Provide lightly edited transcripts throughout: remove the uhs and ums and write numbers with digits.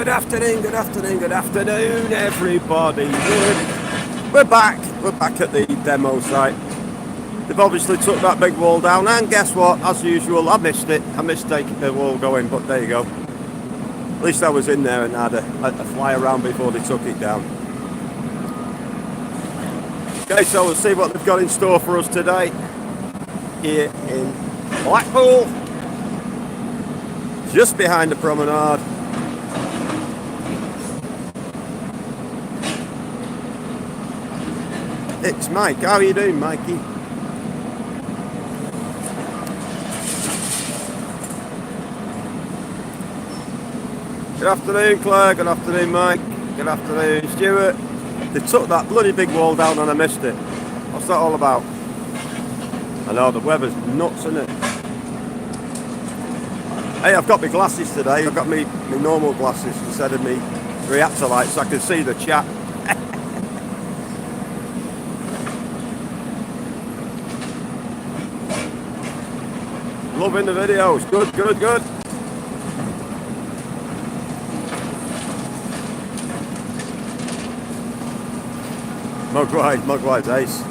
Good afternoon, everybody. We're back at the demo site. They've obviously took that big wall down, and guess what? As usual, I missed it. I missed taking the wall going, but there you go. At least I was in there and had a fly around before they took it down. Okay, so we'll see what they've got in store for us today here in Blackpool, just behind the promenade. It's Mike. How are you doing, Mikey? Good afternoon, Claire. Good afternoon, Mike. Good afternoon, Stuart. They took that bloody big wall down and I missed it. What's that all about? I know, the weather's nuts, isn't it? Hey, I've got my glasses today. I've got my normal glasses instead of me reactor lights so I can see the chat. Loving the videos. Good. Mugwise ace.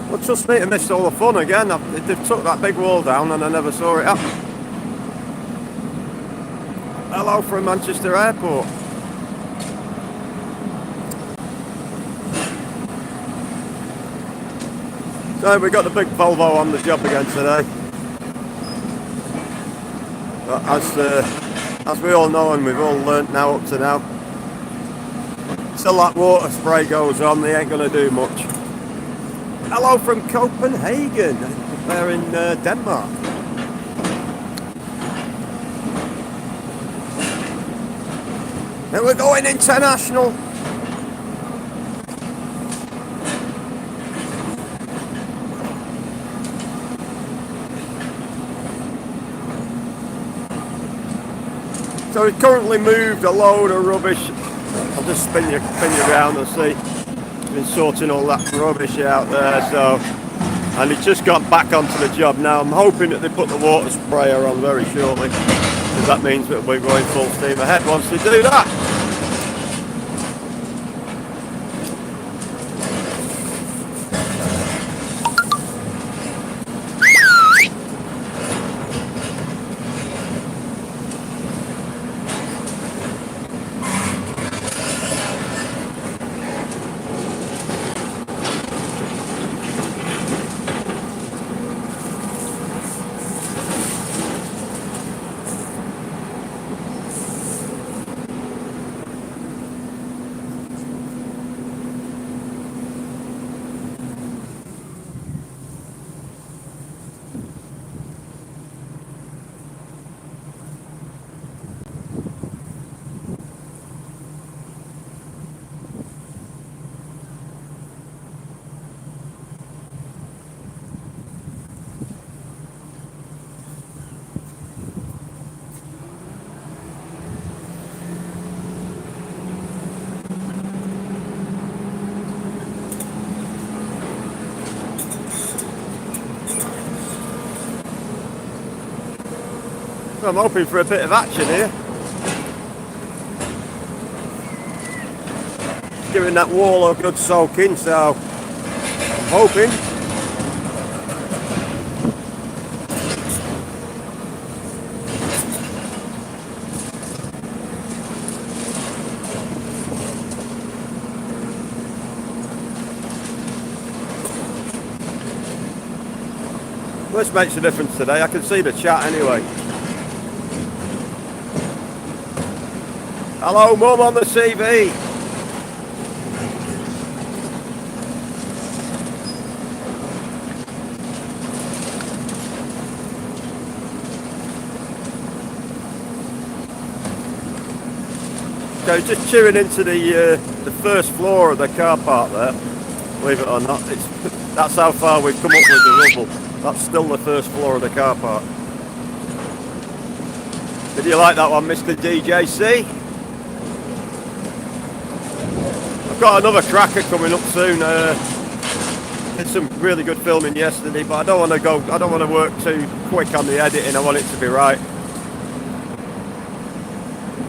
Well, trust me, I missed all the fun again. They've took that big wall down and I never saw it happen. Hello from Manchester Airport. So we got the big Volvo on the job again today. But as we all know and we've all learnt now up to now, till that water spray goes on, they ain't going to do much. Hello from Copenhagen. They're in Denmark. And we're going international. So we've currently moved a load of rubbish. I'll just spin you around and see. Been sorting all that rubbish out there, so, and it's just got back onto the job now. I'm hoping that they put the water sprayer on very shortly, because that means that we're going full steam ahead once they do that. I'm hoping for a bit of action here. Giving that wall a good soak in, so I'm hoping. This makes a difference today. I can see the chat anyway. Hello, Mum on the CV. So just chewing into the first floor of the car park there. Believe it or not, that's how far we've come up with the rubble. That's still the first floor of the car park. Did you like that one, Mr. DJC? I've got another cracker coming up soon. Did some really good filming yesterday, but I don't want to work too quick on the editing. I want it to be right.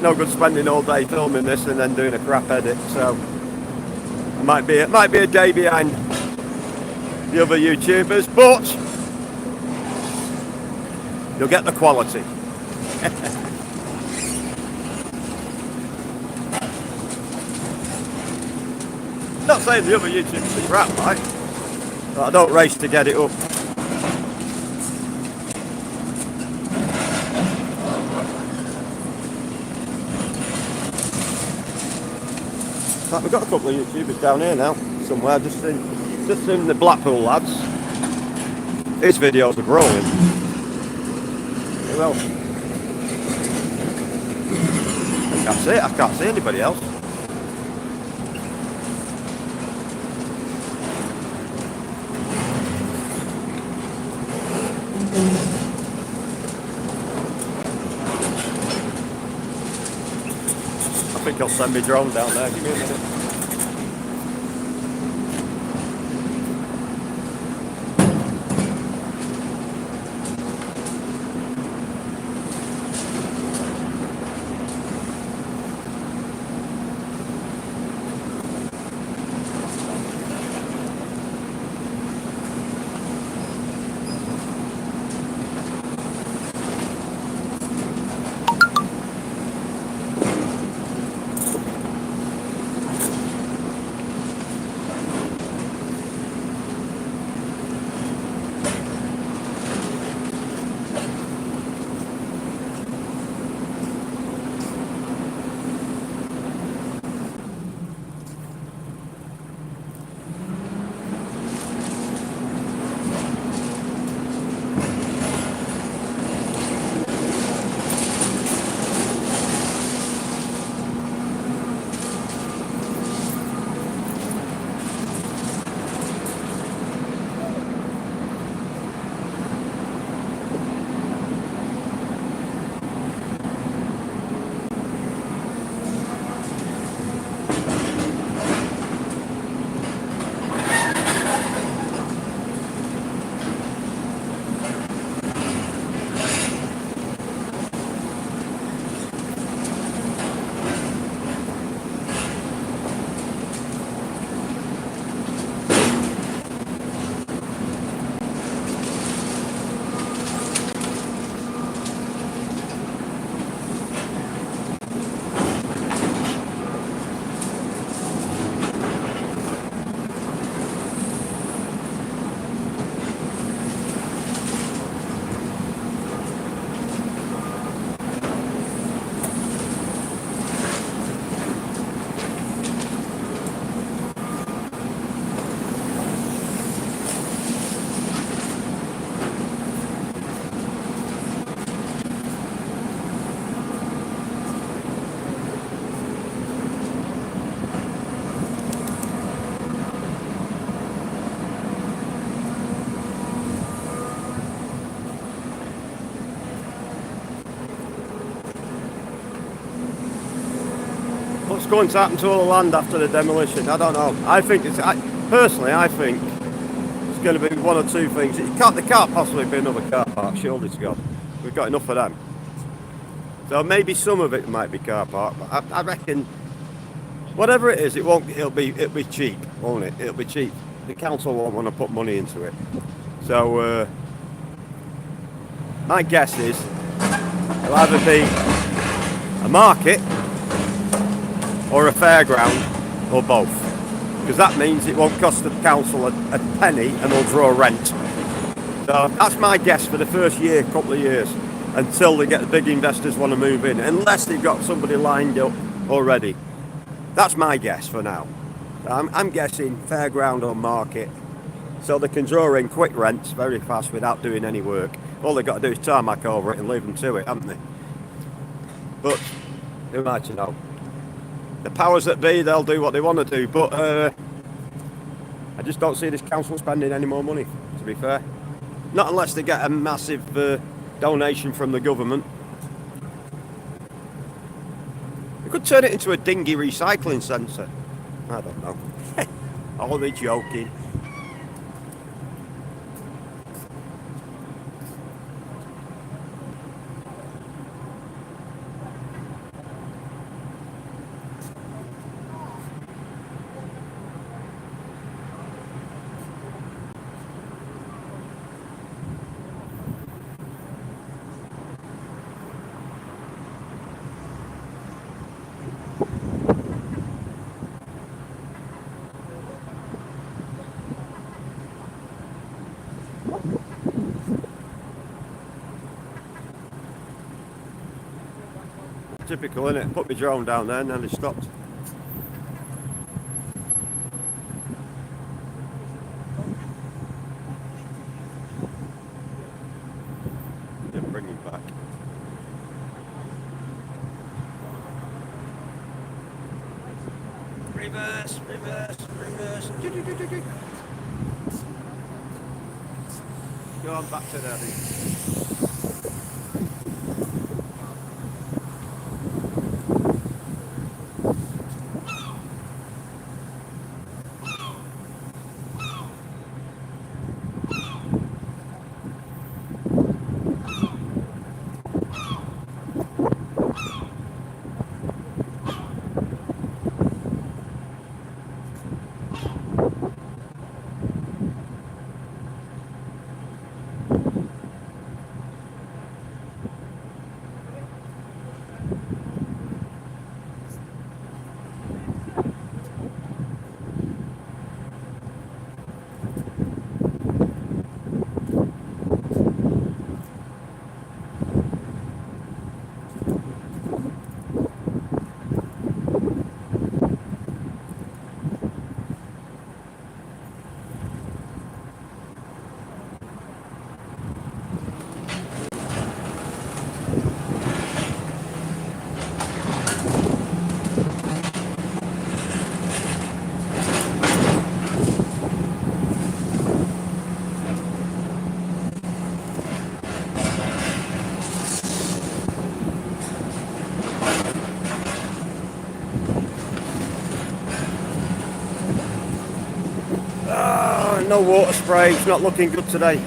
No good spending all day filming this and then doing a crap edit. So it might be a day behind the other YouTubers, but you'll get the quality. Not saying the other YouTubers are crap, right? But I don't race to get it up. Like, we've got a couple of YouTubers down here now, somewhere, just in the Blackpool lads. His videos are growing. Who else? I can't see anybody else. I think I'll send my drone down there. Give me a minute. What's going to happen to all the land after the demolition? I don't know. Personally, I think it's going to be one or two things. There can't possibly be another car park, surely to God. We've got enough of them. So maybe some of it might be car park, but I reckon whatever it is, it'll be cheap, won't it? It'll be cheap. The council won't want to put money into it. So my guess is it'll either be a market or a fairground, or both, because that means it won't cost the council a penny and they'll draw rent. So that's my guess for the first couple of years, until they get the big investors want to move in, unless they've got somebody lined up already. That's my guess for now. I'm guessing fairground or market, so they can draw in quick rents very fast without doing any work. All they've got to do is tarmac over it and leave them to it, haven't they? But who might you know? The powers that be, they'll do what they want to do, but I just don't see this council spending any more money, to be fair. Not unless they get a massive donation from the government. They could turn it into a dinghy recycling centre. I don't know. Only joking. Typical, innit? Put my drone down there and then it stopped. Yeah, bring him back. Reverse, reverse, reverse. Go on back to Daddy. No water spray, it's not looking good today.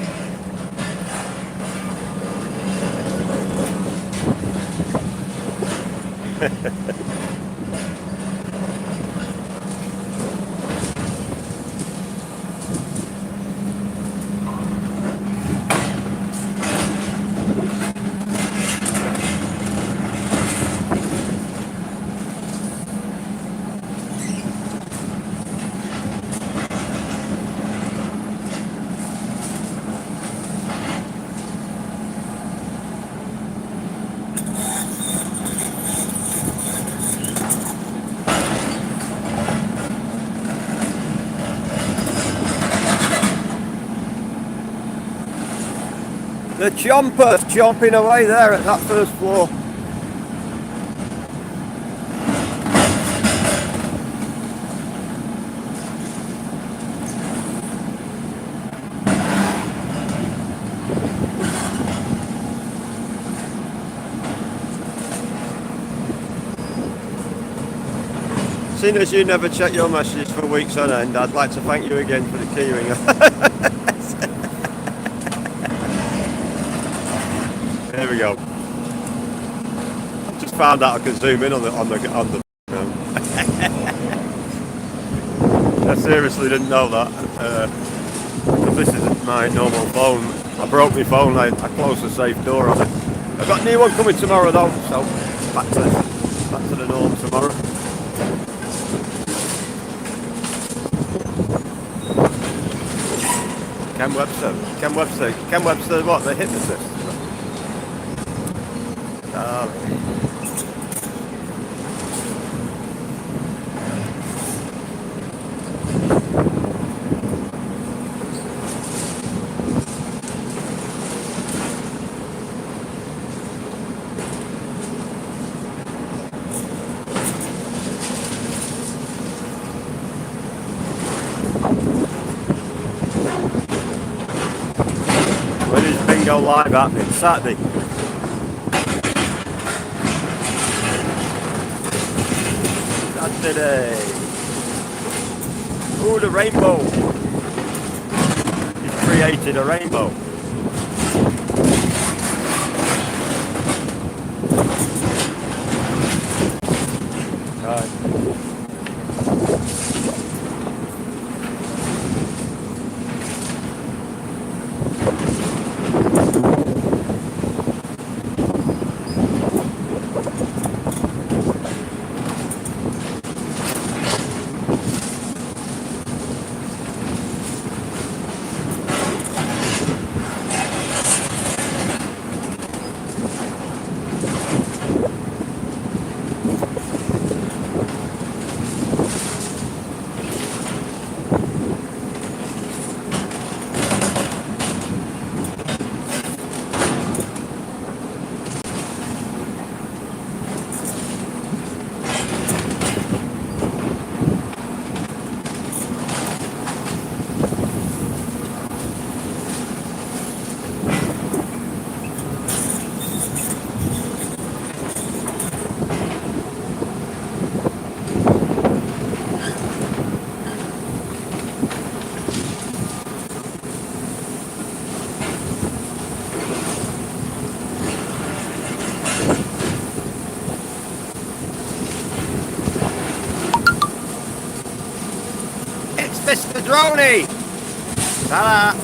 The chomper's chomping away there at that first floor. Seeing as you never check your messages for weeks on end, I'd like to thank you again for the keyring. There we go. I just found out I could zoom in on the I seriously didn't know that. Because this is my normal phone. I broke my phone. I closed the safe door on it. I've got a new one coming tomorrow though, so back to the norm tomorrow. Ken Webster, what? The hypnotist. When is bingo live happening? Saturday. Saturday. Ooh, the rainbow. He's created a rainbow. Right. droney! Ta-da!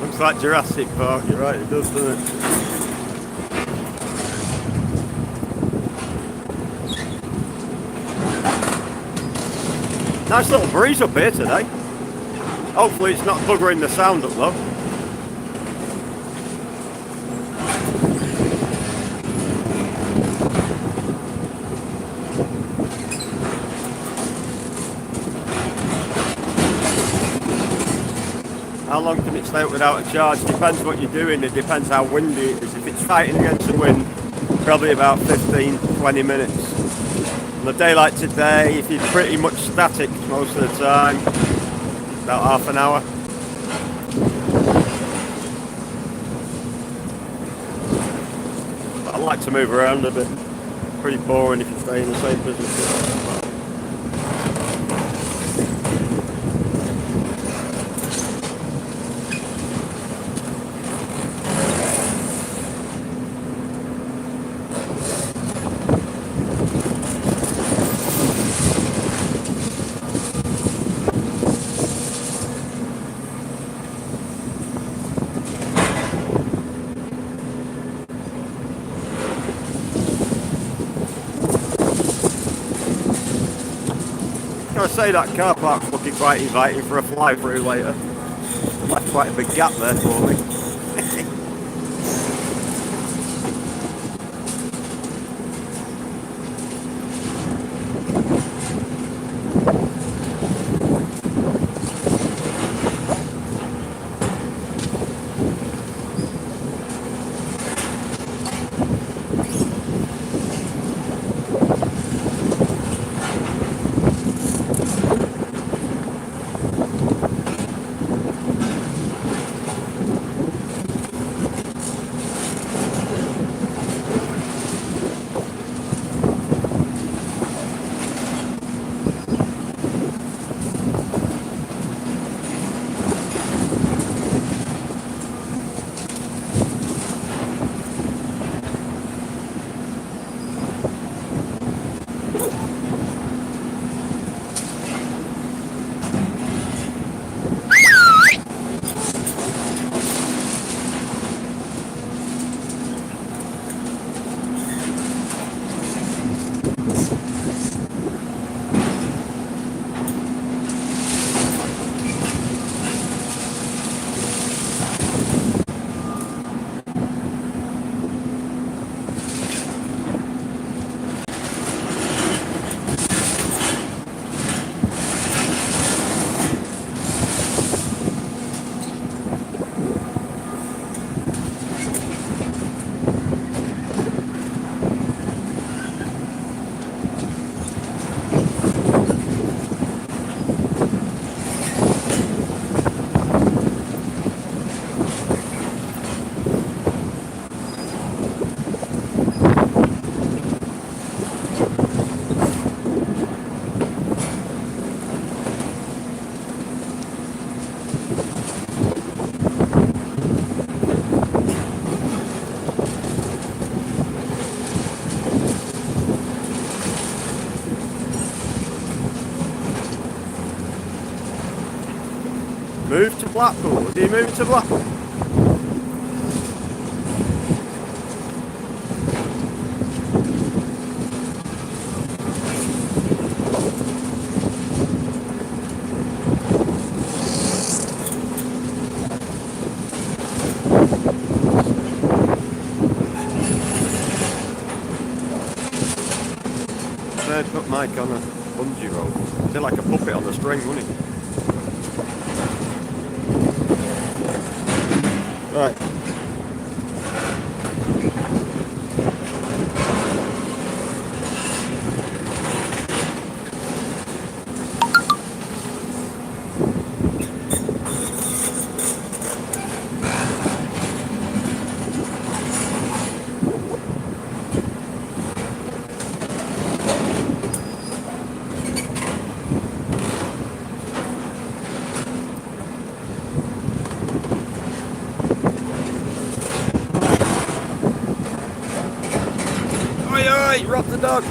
Looks like Jurassic Park, you're right, it does, doesn't it? Nice little breeze up here today. Hopefully it's not buggering the sound up though. How long can it stay up without a charge? Depends what you're doing, it depends how windy it is. If it's fighting against the wind, probably about 15-20 minutes. On a day like today, if you're pretty much static most of the time, about half an hour. But I like to move around a bit. Pretty boring if you stay in the same position. I say that car park's looking quite inviting for a fly through later. Left quite a big gap there for me. Move to Blackpool. Are you moving to Blackpool? Third put Mike on a bungee rope. They're like a puppet on a string, wouldn't it? Right. the dog.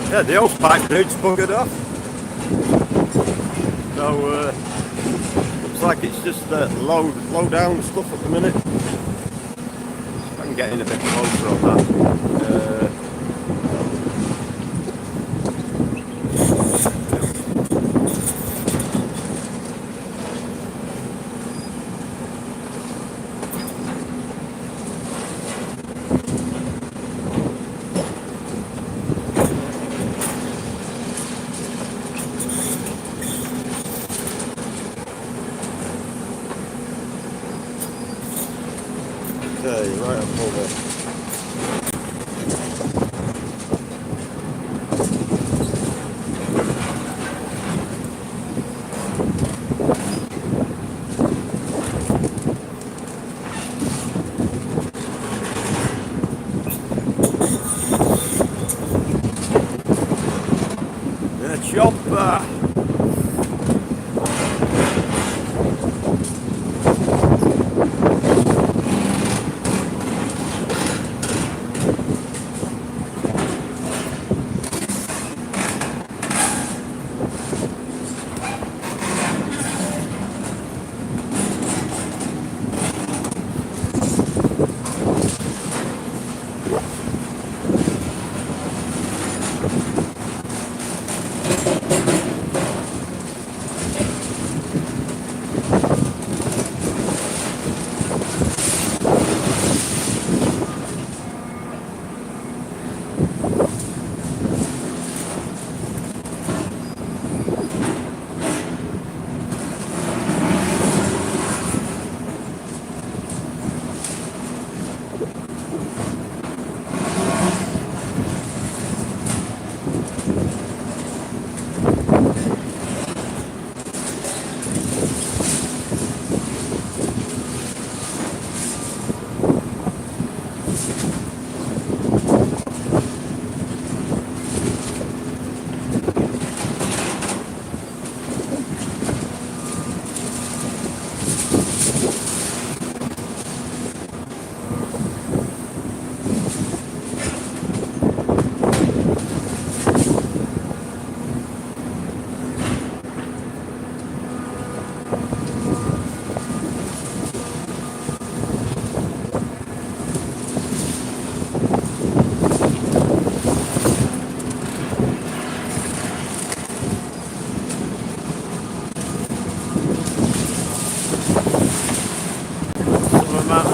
Yeah, the hose pipe dude's buggered off. So, looks like it's just low down stuff at the minute. If I can get in a bit closer on that. Okay, right up over. The chopper.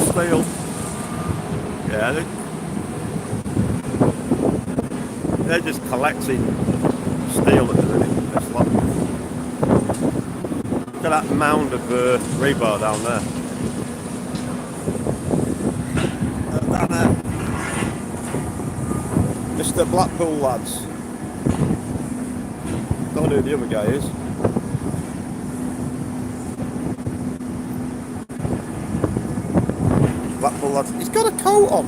Steel. Yeah, they're just collecting steel at the minute. That's like, look at that mound of rebar down there. Down there. Mr. Blackpool lads. Don't know who the other guy is. Blackpool lads. He's got a coat on.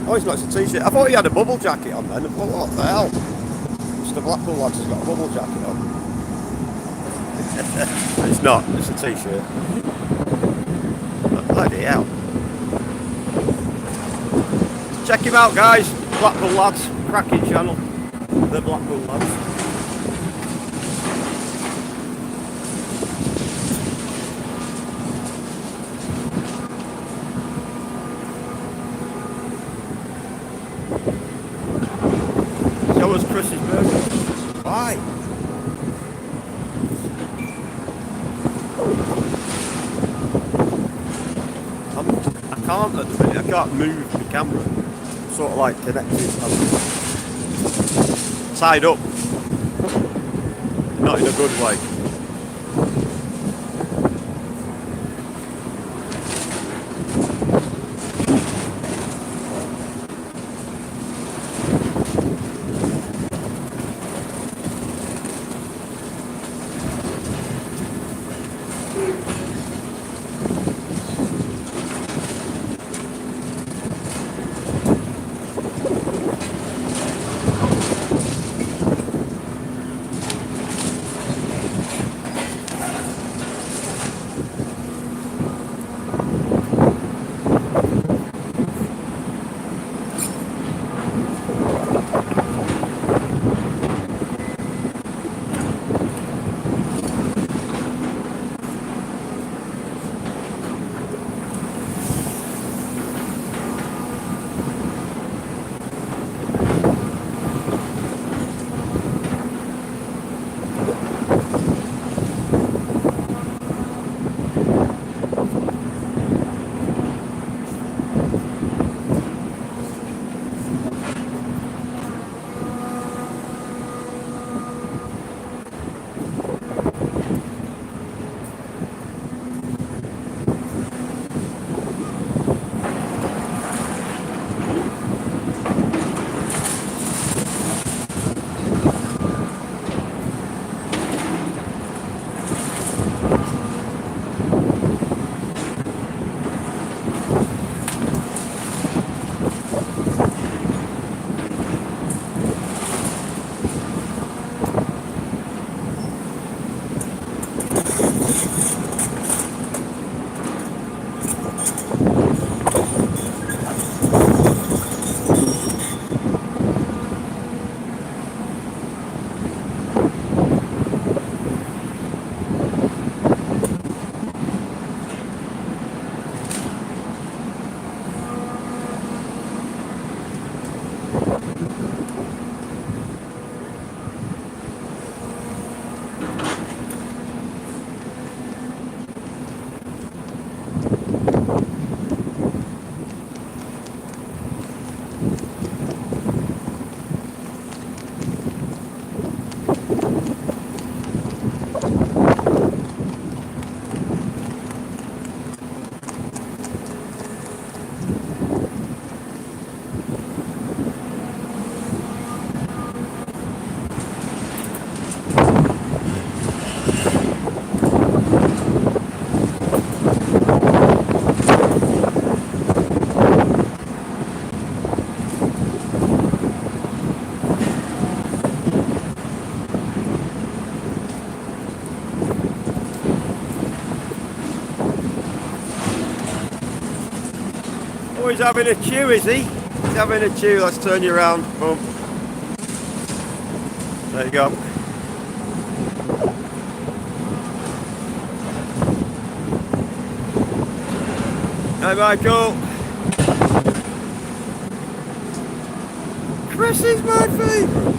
Oh, he's not. It's a t-shirt. I thought he had a bubble jacket on then. I thought, what the hell? Mr. Blackpool lads has got a bubble jacket on. It's not. It's a t-shirt. But bloody hell. Check him out, guys. Blackpool lads. Cracking channel. The Blackpool lads. Show us Chris's burger. Why? I can't at the minute. I can't move the camera. I'm sort of like connected. I'm tied up. Not in a good way. Oh, he's having a chew, is he? He's having a chew. Let's turn you around. Boom. There you go. Hi, Michael. Chris is my favourite.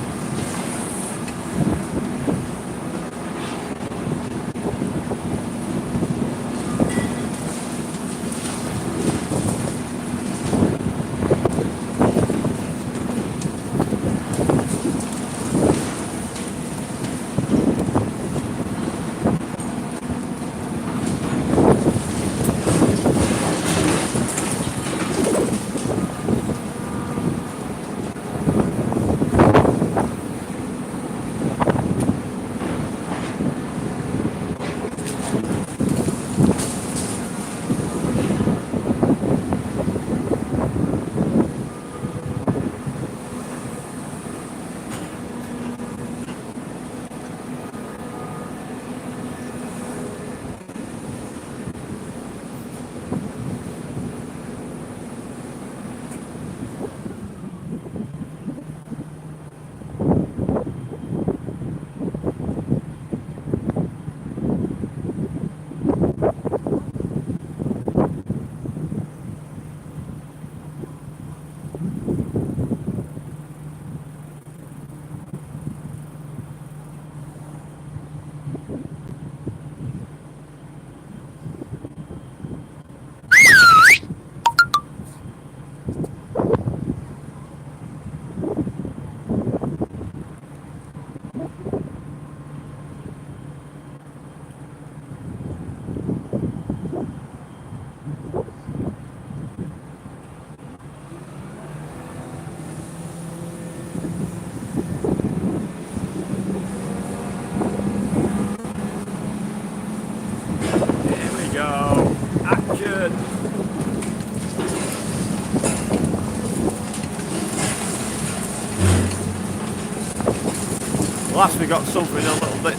Last we got something a little bit.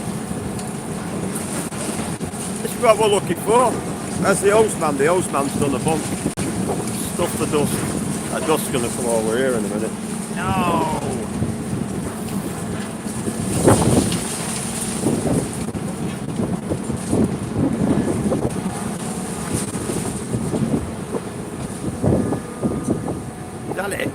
This is what we're looking for. That's the hose man. The hose man's done a bump. Stuff the dust. That dust's going to come over here in a minute. No! Is that it?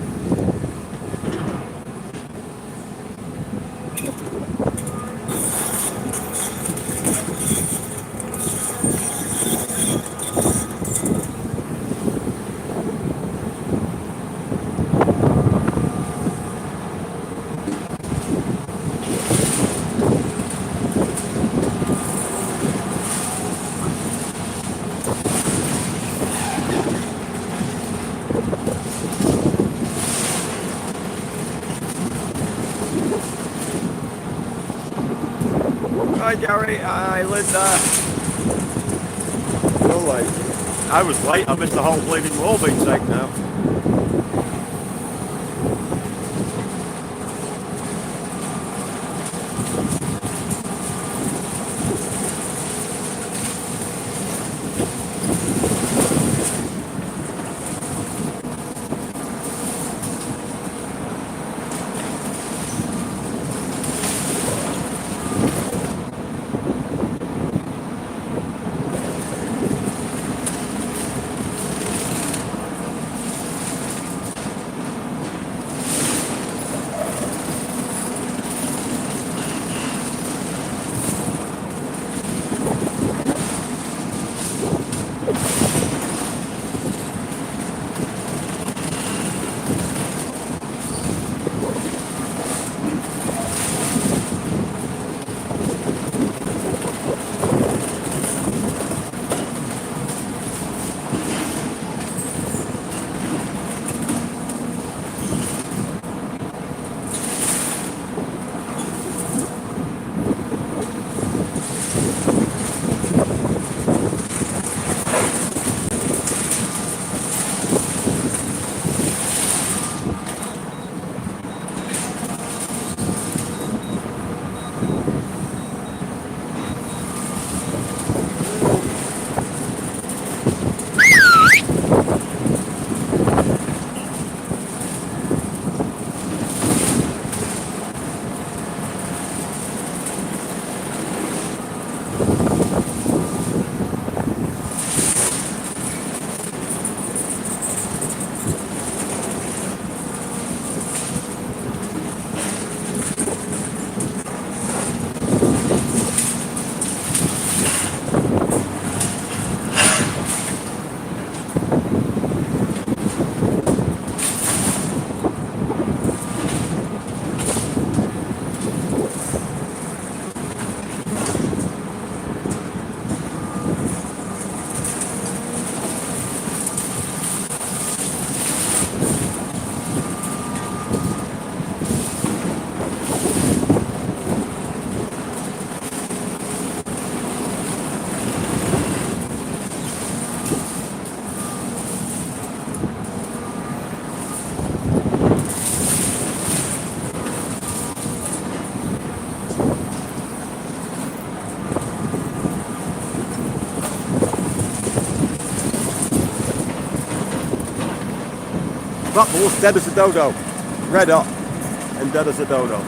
Hi Gary, hi Linda. You're late. I was late, I missed the whole bleeding wall being taken out. Blackpool's dead as a dodo. Red hot and dead as a dodo.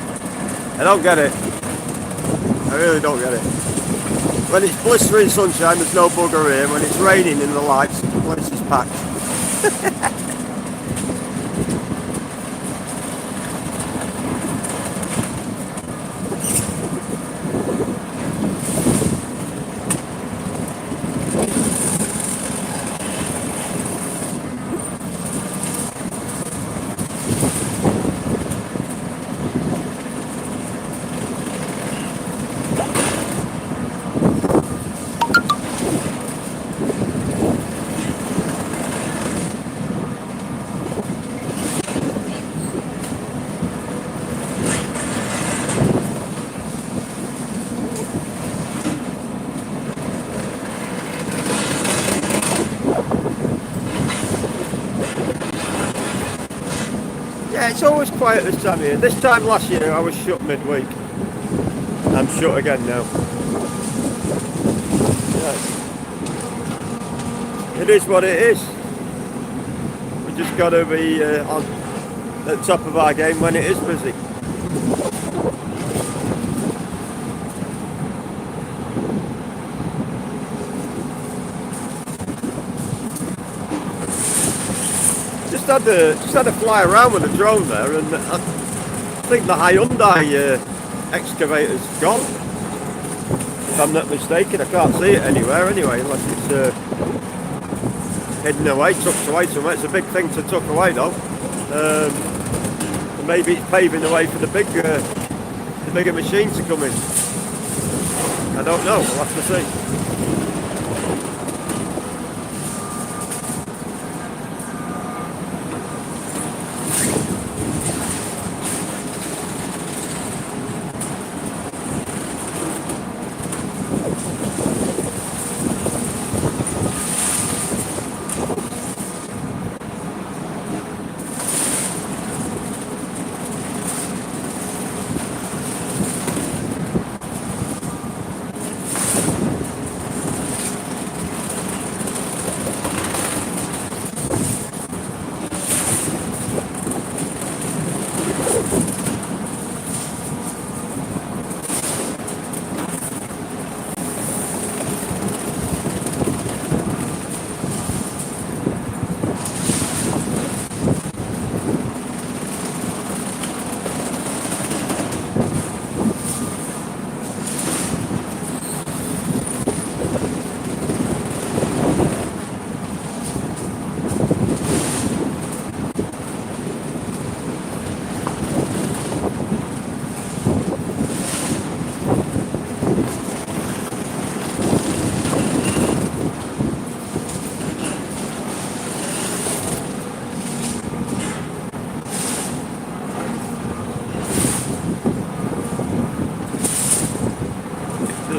I don't get it. I really don't get it. When it's blistering sunshine, there's no bugger here. When it's raining in the lights, the place is packed. Yeah, it's always quiet this time of year. This time last year I was shut midweek. I'm shut again now. Yeah. It is what it is. We just got to be on the top of our game when it is busy. Just had a fly around with a drone there, and I think the Hyundai excavator's gone. If I'm not mistaken, I can't see it anywhere anyway, unless it's hidden away, tucked away somewhere. It's a big thing to tuck away though. And maybe it's paving the way for the bigger machine to come in. I don't know. We'll have to see.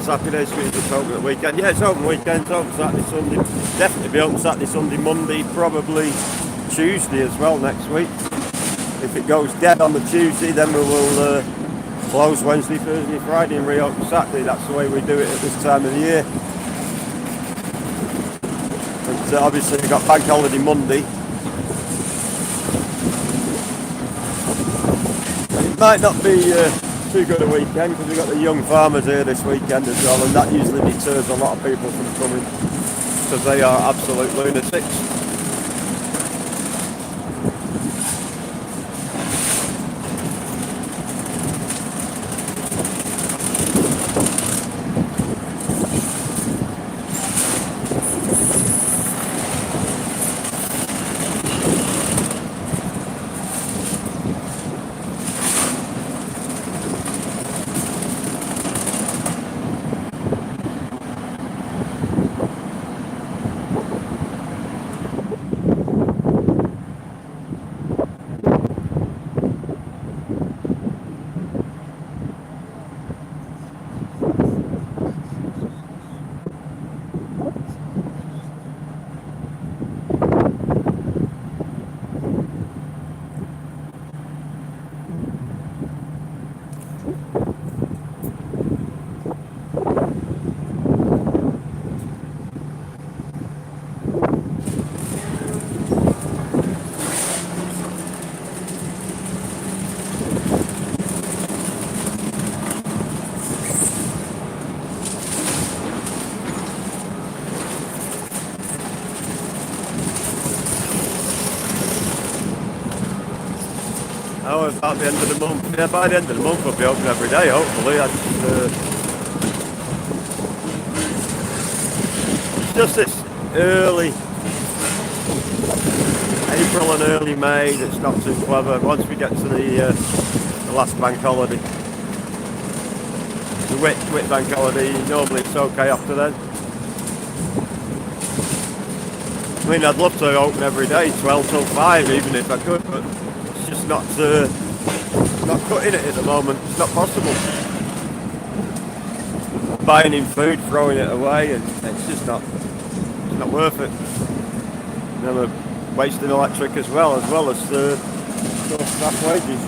Happy days for me, just open at the weekend. Yeah, it's open weekends, open Saturday, Sunday. Definitely be open Saturday, Sunday, Monday, probably Tuesday as well next week. If it goes dead on the Tuesday, then we will close Wednesday, Thursday, Friday and reopen Saturday. That's the way we do it at this time of the year. But obviously we've got bank holiday Monday. It might not be too good a weekend because we've got the young farmers here this weekend as well, and that usually deters a lot of people from coming because they are absolute lunatics. about the end of the month. Yeah, by the end of the month, we'll be open every day, hopefully. It's just this early April and early May that's not too clever. Once we get to the last bank holiday, the Whit bank holiday, normally it's okay after then. I mean, I'd love to open every day, 12 till 5 even if I could, but it's just not cutting it at the moment. It's not possible. Buying in food, throwing it away, and it's just not worth it. And then we're wasting electric as well as staff wages.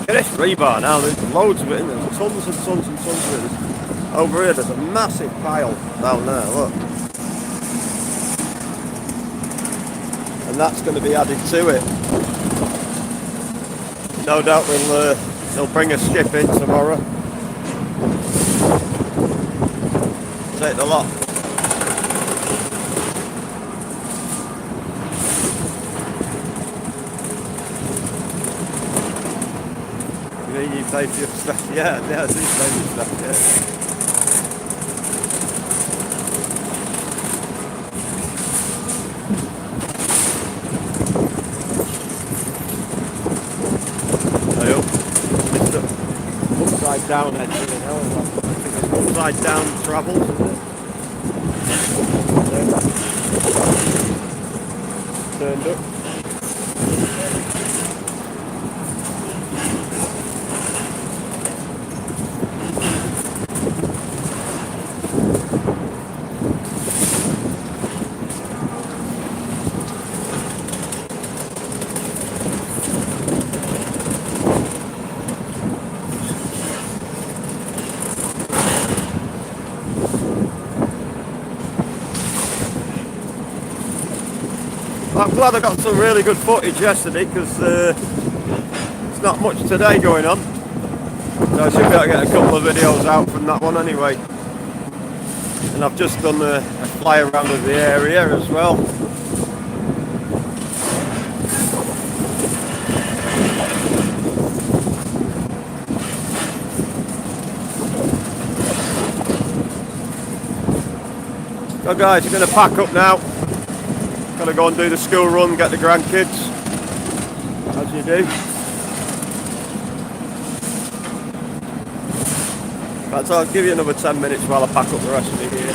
Get this rebar now, there's loads of it in there, there's tons and tons and tons of it. Over here there's a massive pile down there, look. And that's going to be added to it. No doubt they'll bring a skip in tomorrow. Take the lot. You pay for your stuff, yeah, I do pay for your stuff, yeah. I hope Mr. Upside Down edge, you know, I think it's upside down travels, isn't it? Turned up. I'm glad I got some really good footage yesterday because there's not much today going on. So I should be able to get a couple of videos out from that one anyway. And I've just done a fly around of the area as well. So guys, we're going to pack up now. Gotta go and do the school run, get the grandkids, as you do. Right, so I'll give you another 10 minutes while I pack up the rest of my gear.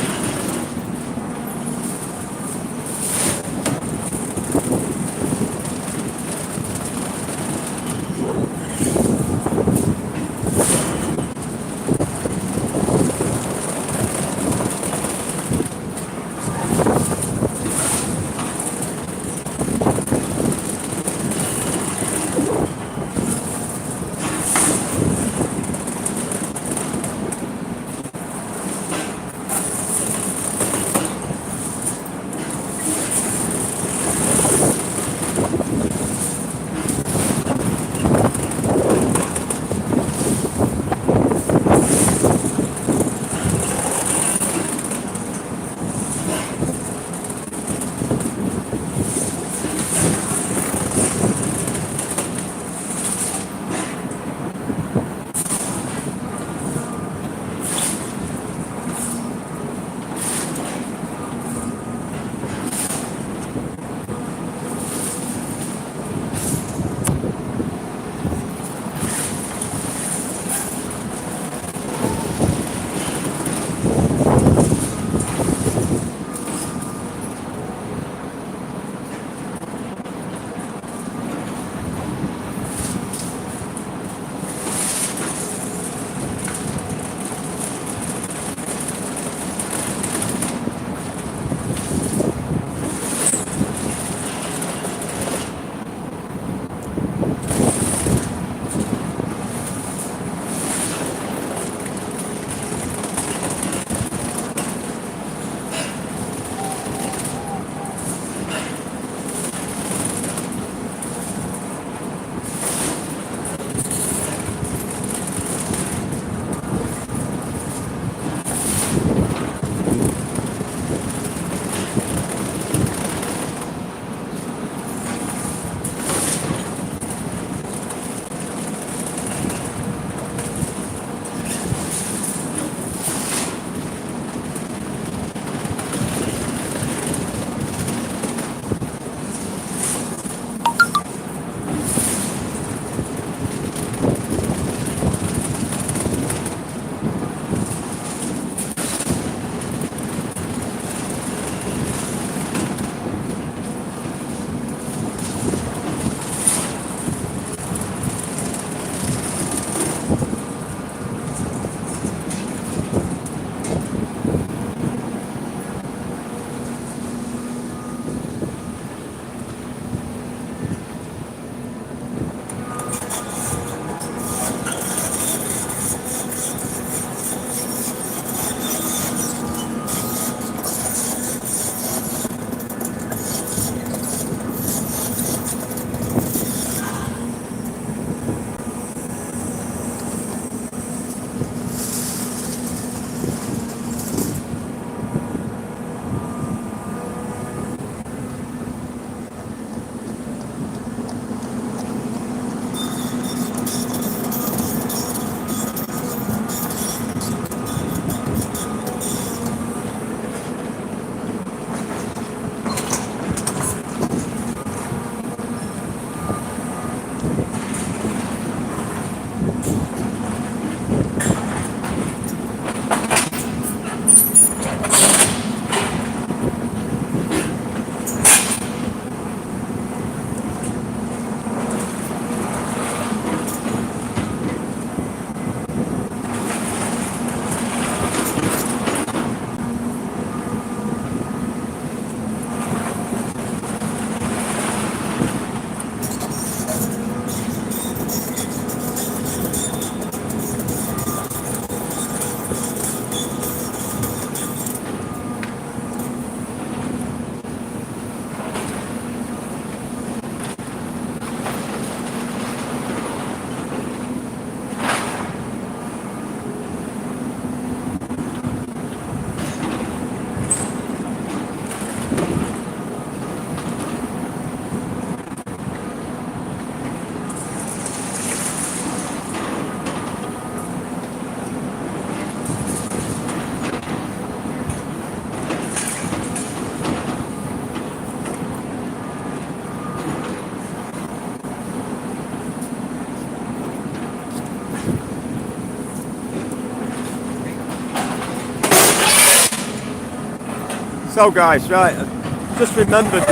So guys, right, I just remembered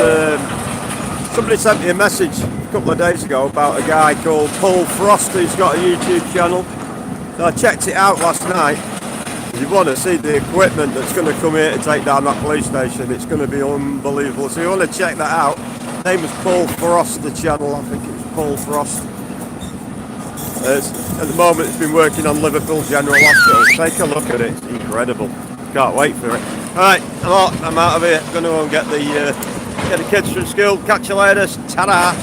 somebody sent me a message a couple of days ago about a guy called Paul Frost who's got a YouTube channel. So I checked it out last night. If you want to see the equipment that's going to come here to take down that police station, it's going to be unbelievable. So you want to check that out. His name is Paul Frost, the channel, I think it's Paul Frost. At the moment it's been working on Liverpool General Hospital. Take a look at it, it's incredible. Can't wait for it. Alright, I'm out of here. I'm going to go and get the kids from school. Catch you later. Ta-da!